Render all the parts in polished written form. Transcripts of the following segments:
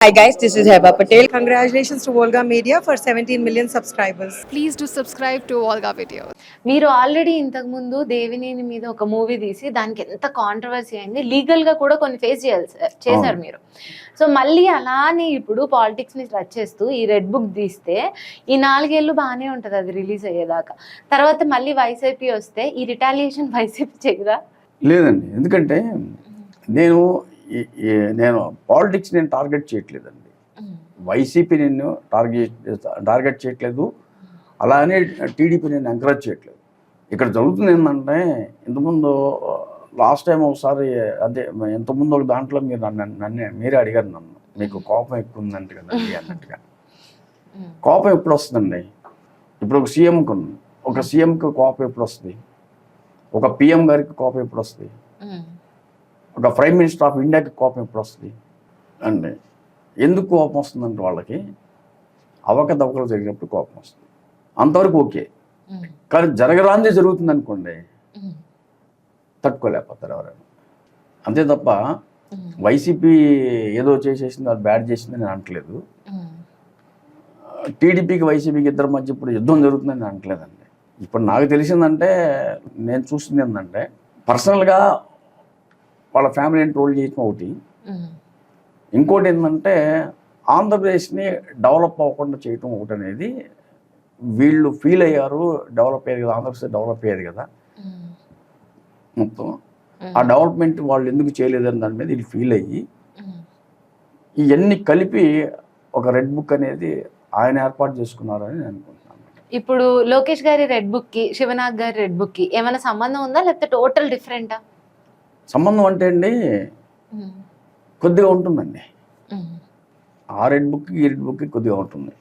Hi guys, this is Heba Patel. Congratulations to Volga Media for 17 million subscribers. Please do subscribe to Volga Video. మీరు already ఇంతకుముందు దేవినేని మీద ఒక movie తీసి దానికి ఎంత కాంట్రవర్సీ అయింది, లీగల్గా కూడా కొన్ని ఫేస్ చేశారు మీరు. సో మళ్ళీ అలానే ఇప్పుడు పాలిటిక్స్ని టచ్ చేస్తూ ఈ రెడ్ బుక్ తీస్తే ఈ 4 ఏళ్ళు బాగానే ఉంటుంది అది రిలీజ్ అయ్యేదాకా. తర్వాత మళ్ళీ వైసీపీ వస్తే ఈ రిటాలియేషన్ వైసీపీ చేయదా? లేదండి, ఎందుకంటే నేను పాలిటిక్స్ నేను టార్గెట్ చేయట్లేదండి. వైసీపీ నేను టార్గెట్ చేయట్లేదు, అలానే టీడీపీ నేను ఎంకరేజ్ చేయట్లేదు. ఇక్కడ జరుగుతుంది ఏంటంటే, ఇంతకుముందు లాస్ట్ టైం ఒకసారి అదే ఇంతకుముందు ఒక దాంట్లో మీరు నన్ను మీరే అడిగారు నన్ను, మీకు కోపం ఎక్కువ ఉందంట కదండి అన్నట్టుగా. కోపం ఎప్పుడు వస్తుందండి? ఇప్పుడు ఒక సీఎంకి కోపం ఎప్పుడు వస్తుంది? ఒక పిఎం గారికి కోపం ఎప్పుడు వస్తుంది? ఒక ప్రైమ్ మినిస్టర్ ఆఫ్ ఇండియాకి కోపం ఎప్పుడు వస్తుంది అండి? ఎందుకు కోపం వస్తుందంటే, వాళ్ళకి అవకతవకలు జరిగినప్పుడు కోపం వస్తుంది, అంతవరకు ఓకే. కానీ జరగరాందే జరుగుతుంది అనుకోండి, తట్టుకోలేకపోతారు ఎవరైనా. అంతే తప్ప వైసీపీ ఏదో చేసేసింది, వాళ్ళు బ్యాడ్ చేసింది నేను అనట్లేదు. టీడీపీకి వైసీపీకి ఇద్దరి మధ్య ఇప్పుడు యుద్ధం జరుగుతుందని నేను అనట్లేదండి. ఇప్పుడు నాకు తెలిసిందంటే, నేను చూస్తుంది ఏంటంటే, పర్సనల్గా వాళ్ళ ఫ్యామిలీని ట్రోల్ చేయటం ఒకటి, ఇంకోటి ఏంటంటే ఆంధ్రప్రదేశ్ని డెవలప్ అవ్వకుండా చేయటం ఒకటి అనేది వీళ్ళు ఫీల్ అయ్యారు. డెవలప్ అయ్యేది కదా, ఆంధ్రప్రదేశ్ డెవలప్ అయ్యేది కదా మొత్తం. ఆ డెవలప్మెంట్ వాళ్ళు ఎందుకు చేయలేదని దాని మీద వీళ్ళు ఫీల్ అయ్యి ఇవన్నీ కలిపి ఒక రెడ్ బుక్ అనేది ఆయన ఏర్పాటు చేసుకున్నారని నేను అనుకుంటున్నాను. ఇప్పుడు లోకేష్ గారి రెడ్ బుక్కి శివనాగ్ గారి రెడ్ బుక్కి ఏమైనా సంబంధం ఉందా, లేకపోతే టోటల్ డిఫరెంటా? సంబంధం అంటే అండి కొద్దిగా ఉంటుందండి. ఆ రెడ్ బుక్ ఈ రెడ్ బుక్ కొద్దిగా ఉంటుంది.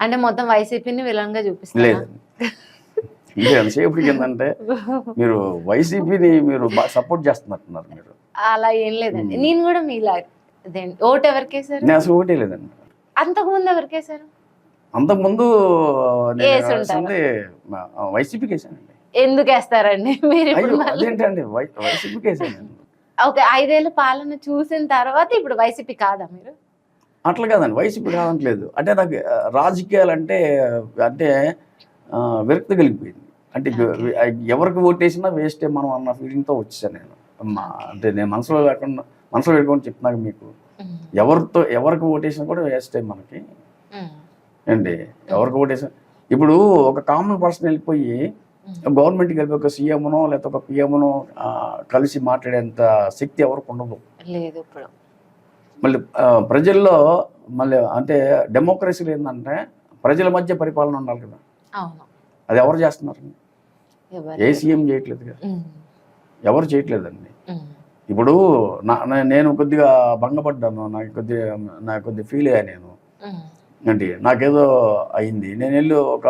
అంటే మొత్తం వైసీపీని విలన్గా చూపిస్తారు? లేదండి, ఇది ఎంతసేపటికి ఏంటంటే మీరు వైసీపీని మీరు బాగా సపోర్ట్ చేస్తున్నట్టున్నారు. మీరు అలా ఏం లేదండి, నేను కూడా మీలా. ఓటు ఎవరికేసారు? నేను అసలు ఓటే లేదండి. అంతకుముందు ఎవరికేసారు? అంతకుముందు వైసీపీకి వేసానండి. ఎందుకు వేస్తారండి మీరు? అదేంటండి, వైసీపీకి వేసానండి. ఓకే, 5 ఏళ్ళ పాలన చూసిన తర్వాత ఇప్పుడు వైసీపీ కాదా మీరు? అట్లా కాదండి, వైసీపీ కాదట్లేదు. అంటే నాకు రాజకీయాలు అంటే విరక్తి కలిగిపోయింది. అంటే ఎవరికి ఓటేసినా వేస్టే మనం అన్న ఫీలింగ్తో వచ్చేసాను నేను. అంటే నేను మనసులో పెట్టుకొని చెప్తున్నాను మీకు, ఎవరికి ఓటేసినా కూడా వేస్టే మనకి అండి. ఎవరికి ఓటేసినా ఇప్పుడు ఒక కామన్ పర్సన్ వెళ్ళిపోయి గవర్నమెంట్కి వెళ్ళి ఒక సీఎంనో లేకపోతే ఒక పిఎంనో కలిసి మాట్లాడేంత శక్తి ఎవరికి ఉండదు. లేదు. ఇప్పుడు మళ్ళీ ప్రజల్లో మళ్ళీ అంటే డెమోక్రసీలో ఏంటంటే ప్రజల మధ్య పరిపాలన ఉండాలి కదా. అది ఎవరు చేస్తున్నారండి? ఏ సీఎం చేయట్లేదు కదా, ఎవరు చేయట్లేదండి. ఇప్పుడు నేను కొద్దిగా భంగపడ్డాను, నాకు కొద్దిగా ఫీల్ అయ్యా నేను. అంటే నాకేదో అయింది, నేను వెళ్ళి ఒక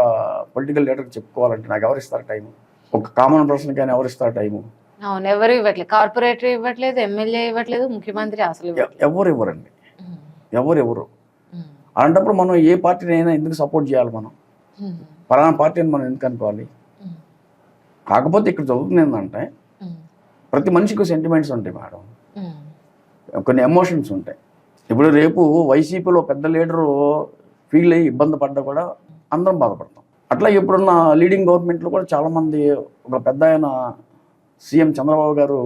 పొలిటికల్ లీడర్కి చెప్పుకోవాలంటే నాకు ఎవరు ఇస్తారు టైము? ఒక కామన్ పర్సన్ కానీ ఎవరు ఇస్తారు టైము? అవును, ఎవరు ఇవ్వట్లేదు. కార్పొరేటర్ ఇవ్వట్లేదు, ఎమ్మెల్యే ఇవ్వట్లేదు, ముఖ్యమంత్రి అసలు ఎవరు ఇవ్వరండి. ఎవరు అలాంటప్పుడు మనం ఏ పార్టీని అయినా ఎందుకు సపోర్ట్ చేయాలి? మనం పలానా పార్టీని మనం ఎందుకు అనుకోవాలి? కాకపోతే ఇక్కడ చదువుతుంది ఏంటంటే, ప్రతి మనిషికి సెంటిమెంట్స్ ఉంటాయి మేడం, కొన్ని ఎమోషన్స్ ఉంటాయి. ఇప్పుడు రేపు వైసీపీలో పెద్ద లీడరు ఫీల్ అయ్యి ఇబ్బంది పడ్డా కూడా అందరం బాధపడతాం. అట్లా ఇప్పుడున్న లీడింగ్ గవర్నమెంట్లో కూడా చాలామంది, ఒక పెద్ద ఆయన సీఎం చంద్రబాబు గారు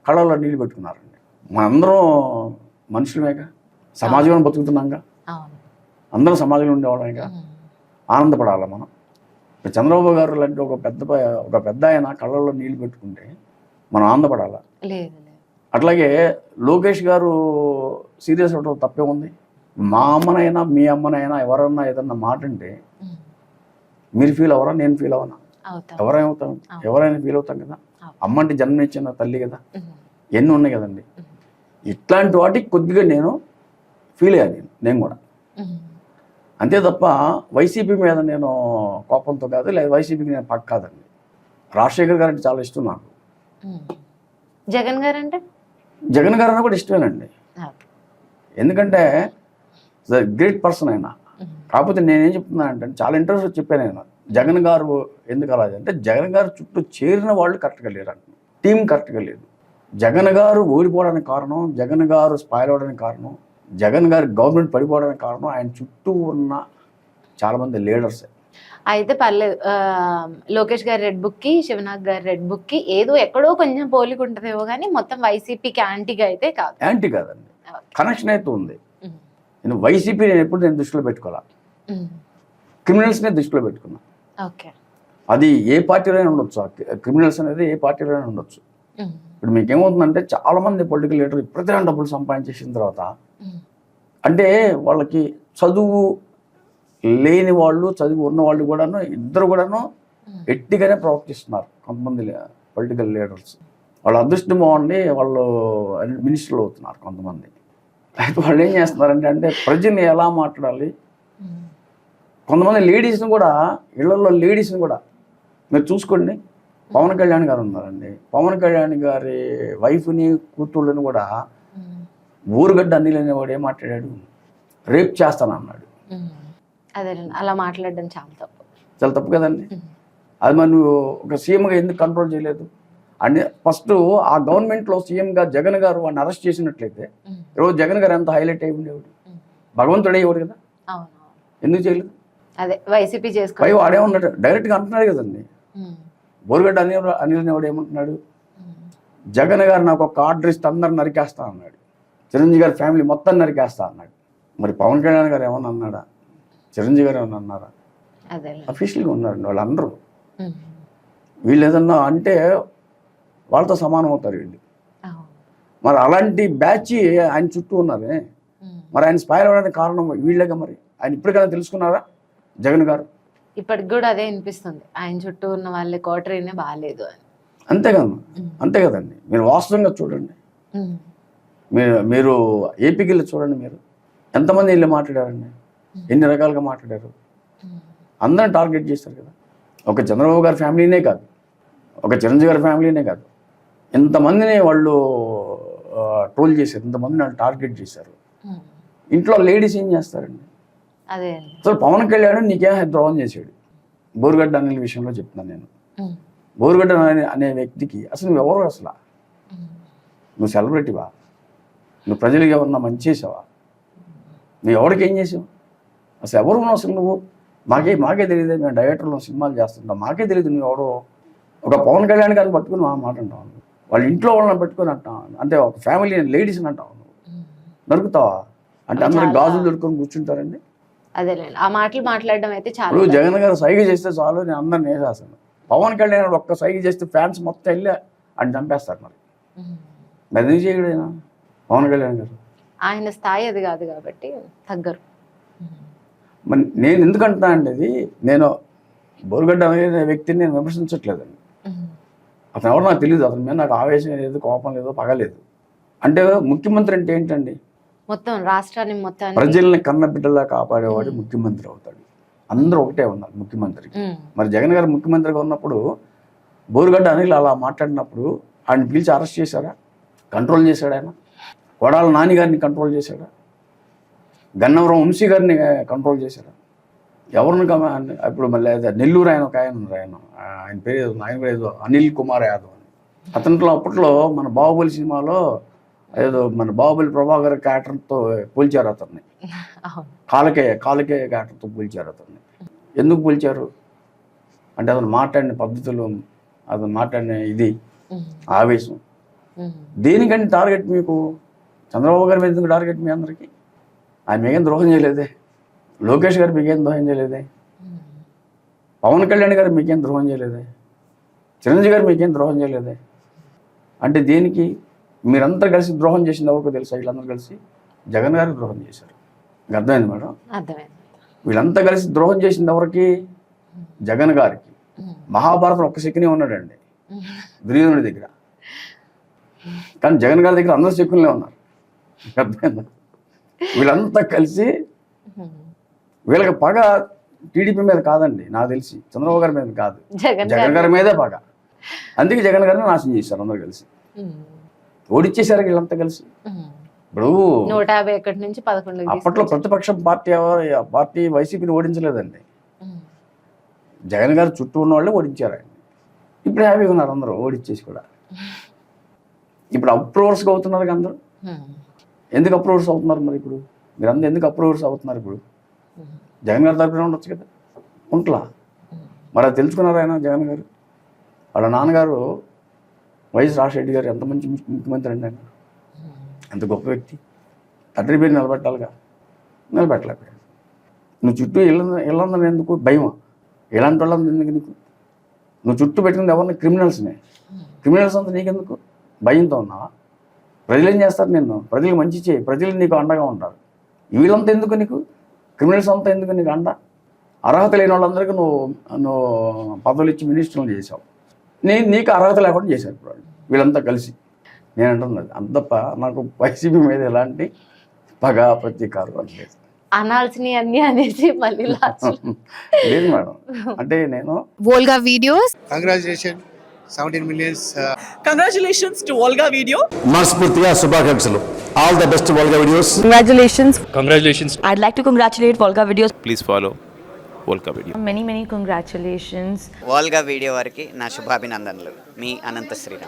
కళ్ళలో నీళ్ళు పెట్టుకున్నారండి. మనందరం మనుషులమేగా, సమాజంలో బతుకుతున్నాంగా, అందరం సమాజంలో ఉండేవాళ్ళమేగా, ఆనందపడాలి మనం. చంద్రబాబు గారు లాంటి ఒక పెద్ద ఆయన కళ్ళల్లో నీళ్ళు పెట్టుకుంటే మనం ఆనందపడాలా? అట్లాగే లోకేష్ గారు సీరియస్ అవ్వడం తప్పే ఉంది. మా అమ్మనైనా మీ అమ్మనైనా ఎవరన్నా ఏదన్నా మాట అంటే మీరు ఫీల్ అవ్వరా? నేను ఫీల్ అవనా? ఎవరైనా ఫీల్ అవుతాం కదా. అమ్మ అంటే జన్మనిచ్చిన తల్లి కదా, ఎన్ని ఉన్నాయి కదండి. ఇట్లాంటి వాటికి కొద్దిగా నేను ఫీల్ అయ్యాను, నేను కూడా. అంతే తప్ప వైసీపీ మీద నేను కోపంతో కాదు, లేదా వైసీపీకి నేను పక్క కాదండి. రాజశేఖర్ గారు అంటే చాలా ఇష్టం నాకు. జగన్ గారు అంటే? జగన్ గారు అన్న కూడా ఇష్టమేనండి, ఎందుకంటే గ్రేట్ పర్సన్ అయినా. కాకపోతే నేనేం చెప్తున్నా అంటే, చాలా ఇంట్రెస్ట్ చెప్పాను నేను, జగన్ గారు ఎందుకు అలా అంటే, జగన్ గారు చుట్టూ చేరిన వాళ్ళు కరెక్ట్గా లేరు అంట, టీం కరెక్ట్గా లేదు. జగన్ గారు ఓడిపోవడానికి కారణం, జగన్ గారు స్పాయిల్ అవ్వడానికి కారణం జగన్ గారి గవర్నమెంట్ పడిపోవడానికి కారణం ఆయన చుట్టూ ఉన్న చాలామంది లీడర్సే. అయితే పర్లేదు, లోకేష్ గారి రెడ్ బుక్ కి శివనాగ్ గారి రెడ్ బుక్ కి ఏదో ఎక్కడో కొంచెం పోలిక ఉంటదేమో కానీ మొత్తం వైసీపీకి యాంటీగా అయితే కాదు. యాంటీ కాదండి, కనెక్షన్ అయితే ఉంది. నేను వైసీపీ నేను దృష్టిలో పెట్టుకోవాలా, క్రిమినల్స్నే దృష్టిలో పెట్టుకున్నా. ఓకే, అది ఏ పార్టీలో ఉండొచ్చు, క్రిమినల్స్ అనేది ఏ పార్టీలో ఉండొచ్చు. ఇప్పుడు మీకు ఏమవుతుందంటే చాలా మంది పొలిటికల్ లీడర్ ఇప్పుడైతే డబ్బులు సంపాదించేసిన తర్వాత అంటే వాళ్ళకి చదువు లేని వాళ్ళు చదువు ఉన్న వాళ్ళు కూడాను ఇద్దరు కూడాను ఎట్టిగానే ప్రవర్తిస్తున్నారు. కొంతమంది పొలిటికల్ లీడర్స్ వాళ్ళ అదృష్టం బాగుండి వాళ్ళు మినిస్టర్లు అవుతున్నారు కొంతమంది. అయితే వాళ్ళు ఏం చేస్తున్నారంటే అంటే ప్రజల్ని ఎలా మాట్లాడాలి, కొంతమంది లేడీస్ని కూడా ఇళ్లలో లేడీస్ని కూడా మీరు చూసుకోండి. పవన్ కళ్యాణ్ గారు ఉన్నారండి, పవన్ కళ్యాణ్ గారి వైఫ్ని కూతుళ్ళని కూడా ఊరుగడ్డ అనిల్ అనేవాడు ఏం మాట్లాడాడు, రేప్ చేస్తానన్నాడు. అదే అలా మాట్లాడడం చాలా తప్పు కదండి. అది మరి నువ్వు ఒక సీఎంగా ఎందుకు కంట్రోల్ చేయలేదు? అంటే ఫస్ట్ ఆ గవర్నమెంట్లో సీఎంగా జగన్ గారు వాడిని అరెస్ట్ చేసినట్లయితే ఈరోజు జగన్ గారు ఎంత హైలైట్ అయి ఉండేవాడు, భగవంతుడు అయ్యేవాడు కదా. ఎందుకు చేయలేదు? అదే వైసీపీ చేసుకో పై వాడే ఉన్నాడు, డైరెక్ట్గా అంటున్నాడు కదండి. బోరుగడ్డ అనిల్ అనేవాడు ఏమంటున్నాడు, జగన్ గారు నాకు ఒక ఆర్డర్ ఇస్తే అందరు నరికేస్తా అన్నాడు, చిరంజీవి గారి ఫ్యామిలీ మొత్తం నరికేస్తా అన్నాడు. మరి పవన్ కళ్యాణ్ గారు ఏమన్నా అన్నాడా, చిరంజీవి గారు ఏమన్నా అన్నారా? అఫీషియల్గా ఉన్నారండి వాళ్ళందరూ. వీళ్ళు ఏదన్నా అంటే వాళ్ళతో సమానం అవుతారు వీళ్ళు. మరి అలాంటి బ్యాచ్ ఆయన చుట్టూ ఉన్నారే, మరి ఆయన స్పైర్ అవ్వడానికి కారణం వీళ్ళగా. మరి ఆయన ఇప్పటికైనా తెలుసుకున్నారా జగన్ గారు? ఇప్పటికి కూడా అదే అనిపిస్తుంది, ఆయన చుట్టూ ఉన్న వాళ్ళ కోటరీనే బాగాలేదు అని. అంతే కదండి. మీరు వాస్తవంగా చూడండి, మీరు ఏపీకి వెళ్ళి చూడండి, మీరు ఎంతమంది వెళ్ళి మాట్లాడారండి, ఎన్ని రకాలుగా మాట్లాడారు, అందరిని టార్గెట్ చేశారు కదా. ఒక చంద్రబాబు గారి ఫ్యామిలీనే కాదు, ఒక చిరంజీవి గారి ఫ్యామిలీనే కాదు, ఇంతమందిని వాళ్ళు ట్రోల్ చేశారు, ఇంతమందిని వాళ్ళు టార్గెట్ చేశారు. ఇంట్లో లేడీస్ ఏం చేస్తారండి? అసలు పవన్ కళ్యాణ్ నీకేం ద్రోహం చేశాడు? బోరుగడ్డ అనిల్ విషయంలో చెప్తున్నాను నేను. బోరుగడ్డ అనే వ్యక్తికి అసలు నువ్వు ఎవరు? అసలు నువ్వు సెలబ్రిటీవా? నువ్వు ప్రజలకు ఎవరన్నా మంచి చేసావా? నువ్వు ఎవరికి ఏం చేసావు? అసలు ఎవరు ఉన్నావు అసలు నువ్వు? మాకే తెలియదు, మేము డైరెక్టర్లో సినిమాలు చేస్తుంటాం, మాకే తెలియదు నువ్వు ఎవరో. ఒక పవన్ కళ్యాణ్ గారిని పట్టుకుని మాట అంటావు, వాళ్ళ ఇంట్లో వాళ్ళని పెట్టుకుని అంటావు, అంటే ఒక ఫ్యామిలీ లేడీస్ని అంటావు, నరుకుతావా? అంటే అందరూ గాజులు దొరుకుని కూర్చుంటారండి. అదే ఆ మాటలు మాట్లాడడం అయితే చాలా. ఇప్పుడు జగన్ గారు సైగ చేస్తే చాలు నేను అందరిని వేసేస్తాను. పవన్ కళ్యాణ్ ఒక్క సైగ చేస్తే ఫ్యాన్స్ మొత్తం వెళ్ళి అని చంపేస్తారు. మరి ఎందుకు చేయడైనా పవన్ కళ్యాణ్ గారు? ఆయన స్థాయి అది కాదు కాబట్టి తగ్గరు. మరి నేను ఎందుకంటున్నా అండి, అది నేను బోరుగడ్డ అనే వ్యక్తిని నేను విమర్శించట్లేదండి. అతను ఎవరు నాకు తెలియదు, అతని మీద నాకు ఆవేశం లేదు, కోపం లేదు, పగలేదు. అంటే ముఖ్యమంత్రి అంటే ఏంటండి? మొత్తం రాష్ట్రాన్ని మొత్తం ప్రజల్ని కన్న బిడ్డలా కాపాడేవాడు ముఖ్యమంత్రి అవుతాడు. అందరూ ఒకటే ఉన్నారు ముఖ్యమంత్రికి. మరి జగన్ గారు ముఖ్యమంత్రిగా ఉన్నప్పుడు బోరుగడ్డ అనిల్ అలా మాట్లాడినప్పుడు ఆయన పిలిచి అరెస్ట్ చేశారా? కంట్రోల్ చేశాడు ఆయన? కొడాల నాని గారిని కంట్రోల్ చేశాడా? గన్నవరం వంశీ గారిని కంట్రోల్ చేశాడా? ఎవరిని? ఇప్పుడు మళ్ళీ నెల్లూరు ఆయన ఒక ఆయన ఉన్నారు, ఆయన పేరు ఆయన పేరు ఏదో అనిల్ కుమార్ యాదవ్ అని. అతనిలో అప్పట్లో మన బాహుబలి సినిమాలో ఏదో మన బాహుబలి ప్రభాకర్ క్యారెక్టర్తో పోల్చారు అతన్ని, కాలకే క్యారెక్టర్తో పోల్చారు అతన్ని. ఎందుకు పోల్చారు అంటే అతను మాట్లాడిన పద్ధతులు, అతను మాట్లాడిన ఇది ఆవేశం. దేనికంటే టార్గెట్ మీకు? చంద్రబాబు గారి మీద ఎందుకు టార్గెట్ మీ అందరికీ? ఆయన మీకేం ద్రోహం చేయలేదే, లోకేష్ గారు మీకేం ద్రోహం చేయలేదే, పవన్ కళ్యాణ్ గారు మీకేం ద్రోహం చేయలేదే, చిరంజీవి గారు మీకేం ద్రోహం చేయలేదే. అంటే దేనికి? మీరంతా కలిసి ద్రోహం చేసింది ఎవరికో తెలుసా? వీళ్ళందరూ కలిసి జగన్ గారికి ద్రోహం చేశారు. మీకు అర్థమైంది మేడం? అర్థమైంది. వీళ్ళంతా కలిసి ద్రోహం చేసింది ఎవరికి? జగన్ గారికి. మహాభారతం ఒక్క శకునే ఉన్నాడండి దుర్యోధనుడి దగ్గర, కానీ జగన్ గారి దగ్గర అందరూ శకులే ఉన్నారు. అర్థమైందా? వీళ్ళంతా కలిసి వీళ్ళకి పగ టీడీపీ మీద కాదండి, నాకు తెలిసి చంద్రబాబు గారి మీద కాదు, జగన్ గారి మీదే పగ. అందుకే జగన్ గారిని నాశనం చేశారు అందరూ కలిసి, ఓడిచ్చేశారు వీళ్ళంతా కలిసి. ఇప్పుడు 151 నుంచి 11 అప్పట్లో ప్రతిపక్షం పార్టీ వైసీపీని ఓడించలేదండి, జగన్ గారు చుట్టూ ఉన్న వాళ్ళే ఓడించారు ఆయన. ఇప్పుడు హ్యాపీగా ఉన్నారు అందరూ ఓడిచ్చేసి కూడా. ఇప్పుడు అప్రూవర్స్గా అవుతున్నారు అందరూ. ఎందుకు అప్రూవర్స్ అవుతున్నారు మరి ఇప్పుడు? మీరందరూ ఎందుకు అప్రూవర్స్ అవుతున్నారు ఇప్పుడు? జగన్ గారి తరపున ఉండొచ్చు కదా, ఉంట్లా. మరి అది తెలుసుకున్నారు ఆయన జగన్ గారు. వాళ్ళ నాన్నగారు వైఎస్ రాజశేఖర్ గారు ఎంత మంచి ముఖ్యమంత్రి అండి ఆయన, ఎంత గొప్ప వ్యక్తి. తండ్రి పేరు నిలబెట్టాలిగా, నిలబెట్టలేకపోయాడు. నువ్వు చుట్టూ ఇళ్ళందని ఎందుకు భయం? ఇలాంటి వాళ్ళందరూ ఎందుకు నీకు? నువ్వు చుట్టూ పెట్టుకుంది ఎవరిని? క్రిమినల్స్ని. క్రిమినల్స్ అంతా నీకెందుకు? భయంతో ఉన్నావా? ప్రజలు ఏం చేస్తారు నిన్ను? ప్రజలకు మంచి చేయి, ప్రజలు నీకు అండగా ఉంటారు. వీళ్ళంతా ఎందుకు నీకు? క్రిమినల్స్ అంతా ఎందుకు నీకు అండ? అర్హత లేని వాళ్ళందరికీ నువ్వు పదవులు ఇచ్చి మినిస్టర్లు చేసావు. నీకు అర్హత లేకుండా చేశారు ఇప్పుడు వాళ్ళు, వీళ్ళంతా కలిసి. నేను అంటున్నది అంతప్ప నాకు వైసీపీ మీద ఎలాంటి పగ ప్రతీకారం అనలేదు. అనాల్సినవి అన్ని అనేసి మళ్ళీ లాస్ట్ లేదు మేడం. అంటే నేను Volga Videos. Congratulations, 17 millions. Congratulations to Volga Video. మనస్ఫూర్తిగా శుభాకాంక్షలు. All the best Volga videos. Congratulations. I'd like to congratulate Volga Videos. Please follow Volga Video. Many congratulations. Volga video వారికి నా శుభాభినందనలు. మీ అనంత శ్రీరామ్.